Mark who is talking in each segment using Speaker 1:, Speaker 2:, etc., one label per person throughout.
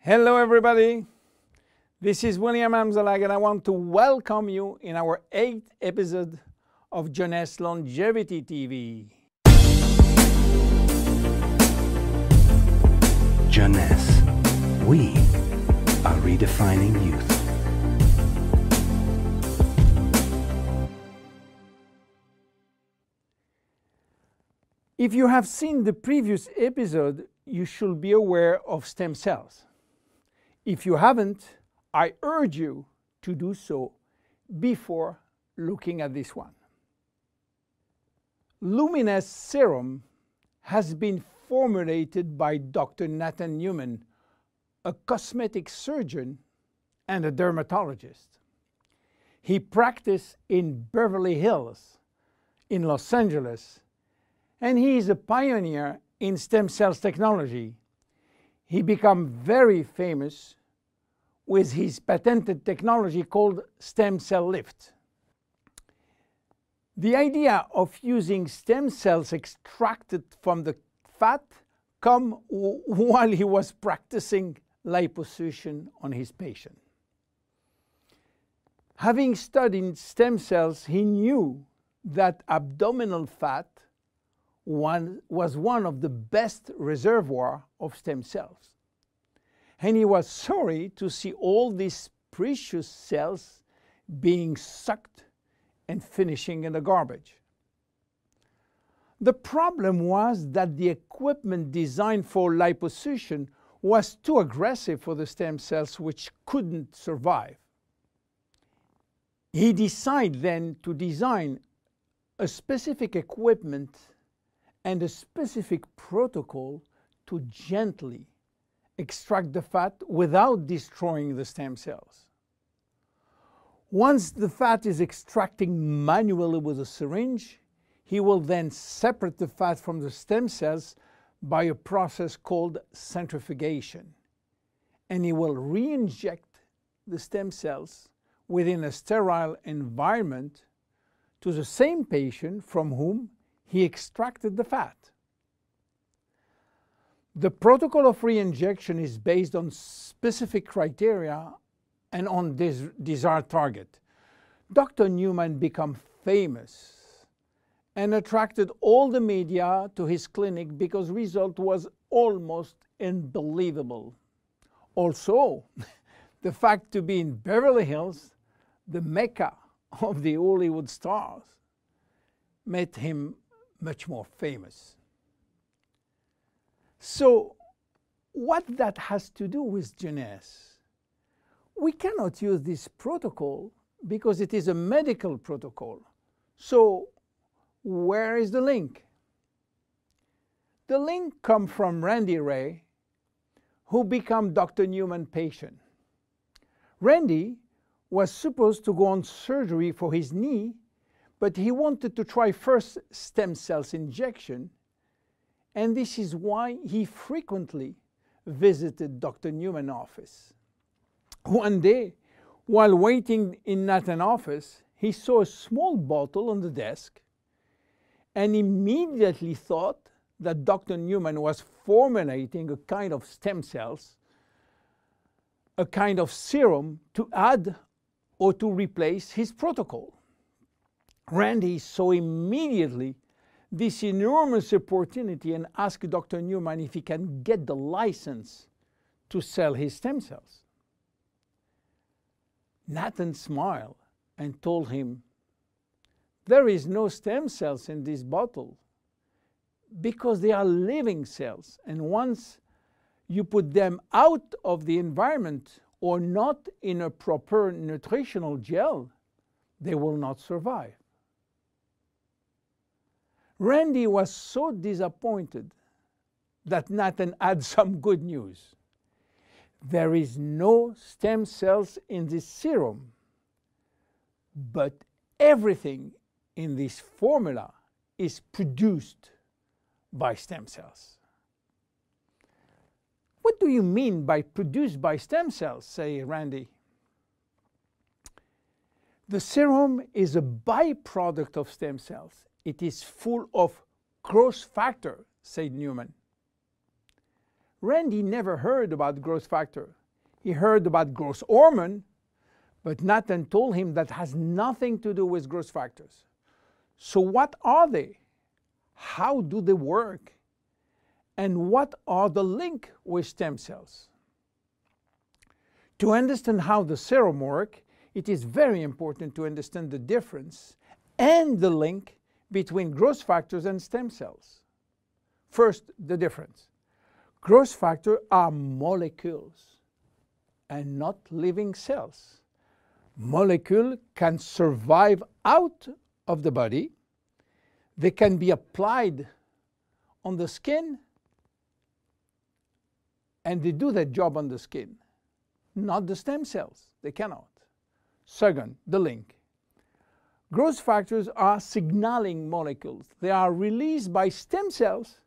Speaker 1: Hello everybody, this is Uильям Амзаллаг and I want to welcome you in our 8th episode of Jeunesse Longevity TV.
Speaker 2: Jeunesse, we are redefining youth.
Speaker 1: If you have seen the previous episode, you should be aware of stem cells. If you haven't, I urge you to do so before looking at this one. Luminese serum has been formulated by Dr. Nathan Newman, a cosmetic surgeon and a dermatologist. He practiced in Beverly Hills, in Los Angeles, and he is a pioneer in stem cells technology. He became very famous with his patented technology called stem cell lift. The idea of using stem cells extracted from the fat came while he was practicing liposuction on his patient. Having studied stem cells, he knew that abdominal fat was one of the best reservoirs of stem cells. And he was sorry to see all these precious cells being sucked and finishing in the garbage. The problem was that the equipment designed for liposuction was too aggressive for the stem cells, which couldn't survive. He decided then to design a specific equipment and a specific protocol to gently extract the fat without destroying the stem cells. Once the fat is extracting manually with a syringe, he will then separate the fat from the stem cells by a process called centrifugation. And he will re-inject the stem cells within a sterile environment to the same patient from whom he extracted the fat. The protocol of re-injection is based on specific criteria and on this desired target. Dr. Newman became famous and attracted all the media to his clinic because the result was almost unbelievable. Also, the fact to be in Beverly Hills, the mecca of the Hollywood stars, made him much more famous. So, what that has to do with Jeunesse? We cannot use this protocol because it is a medical protocol. So, where is the link? The link comes from Randy Ray, who became Dr. Newman's patient. Randy was supposed to go on surgery for his knee, but he wanted to try first stem cells injection, and this is why he frequently visited Dr. Newman's office. One day, while waiting in Nathan's office, he saw a small bottle on the desk and immediately thought that Dr. Newman was formulating a kind of stem cells, a kind of serum to add or to replace his protocol. Randy saw immediately this enormous opportunity and asked Dr. Newman if he can get the license to sell his stem cells. Nathan smiled and told him, "There is no stem cells in this bottle because they are living cells, and once you put them out of the environment or not in a proper nutritional gel, they will not survive." Randy was so disappointed that Nathan had some good news. There is no stem cells in this serum, but everything in this formula is produced by stem cells. What do you mean by produced by stem cells, say Randy? The serum is a byproduct of stem cells. It is full of growth factor, said Newman. Randy never heard about growth factor. He heard about growth hormone, but Nathan told him that has nothing to do with growth factors. So what are they? How do they work? And what are the link with stem cells? To understand how the serum works, it is very important to understand the difference and the link between growth factors and stem cells. First, the difference. Growth factors are molecules and not living cells. Molecules can survive out of the body. They can be applied on the skin, and they do their job on the skin. Not the stem cells. They cannot. Second, the link. Growth factors are signaling molecules. They are released by stem cells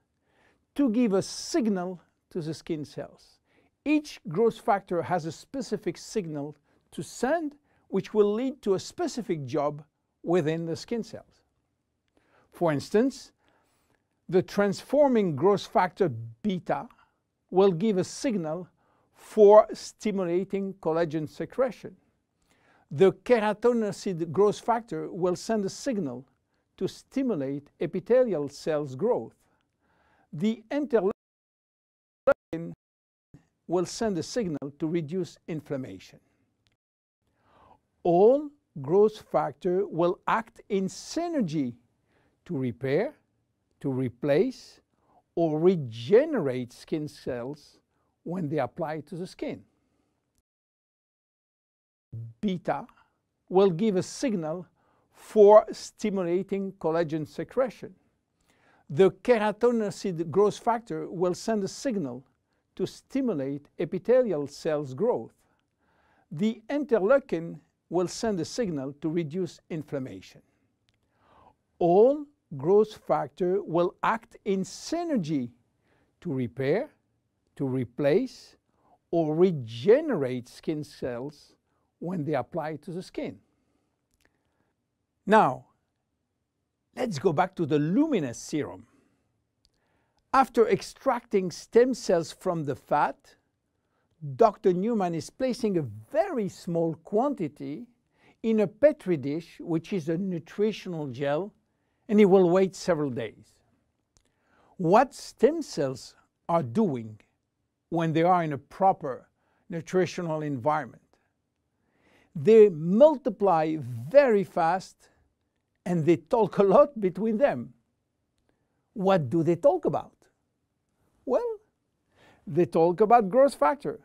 Speaker 1: to give a signal to the skin cells. Each growth factor has a specific signal to send, which will lead to a specific job within the skin cells. For instance, the transforming growth factor beta will give a signal for stimulating collagen secretion. The keratinocyte growth factor will send a signal to stimulate epithelial cells growth. The interleukin will send a signal to reduce inflammation. All growth factors will act in synergy to repair, to replace, or regenerate skin cells when they apply to the skin. Beta will give a signal for stimulating collagen secretion. The keratinocyte growth factor will send a signal to stimulate epithelial cells growth. The interleukin will send a signal to reduce inflammation. All growth factors will act in synergy to repair, to replace, or regenerate skin cells when they apply to the skin. Now, let's go back to the Luminese serum. After extracting stem cells from the fat, Dr. Newman is placing a very small quantity in a petri dish, which is a nutritional gel, and he will wait several days. What stem cells are doing when they are in a proper nutritional environment? They multiply very fast and they talk a lot between them. What do they talk about? Well, they talk about growth factor.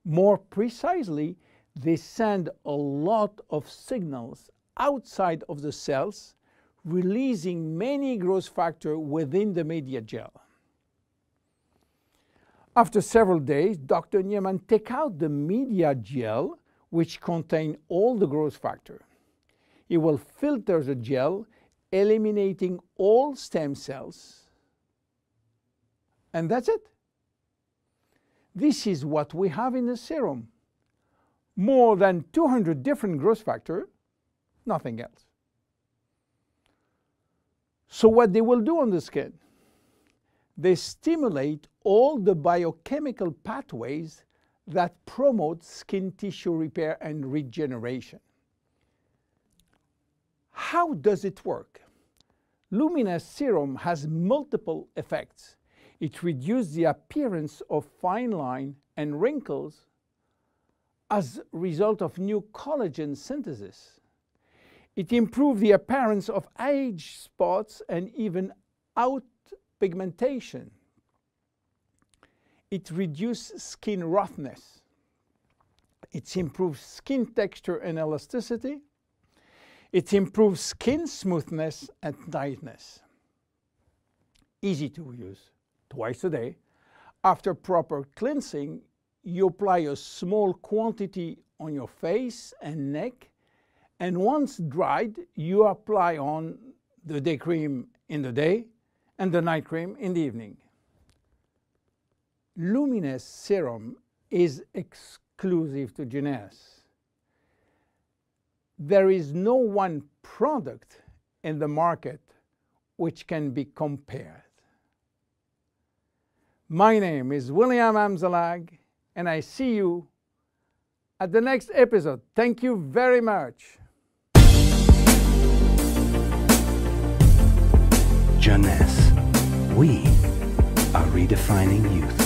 Speaker 1: More precisely, they send a lot of signals outside of the cells, releasing many growth factors within the media gel. After several days, Dr. Newman takes out the media gel, which contains all the growth factor. He will filter the gel, eliminating all stem cells. And that's it. This is what we have in the serum. More than 200 different growth factors, nothing else. So what they will do on the skin? They stimulate all the biochemical pathways that promote skin tissue repair and regeneration. How does it work? Luminese serum has multiple effects. It reduces the appearance of fine lines and wrinkles as a result of new collagen synthesis. It improves the appearance of age spots and even out pigmentation. It reduces skin roughness. It improves skin texture and elasticity. It improves skin smoothness and tightness. Easy to use. Twice a day. After proper cleansing, you apply a small quantity on your face and neck, and once dried, you apply on the day cream in the day and the night cream in the evening. Luminese serum is exclusive to Jeunesse. There is no one product in the market which can be compared. My name is Uильям Амзаллаг, and I see you at the next episode. Thank you very much.
Speaker 2: Jeunesse. We are redefining youth.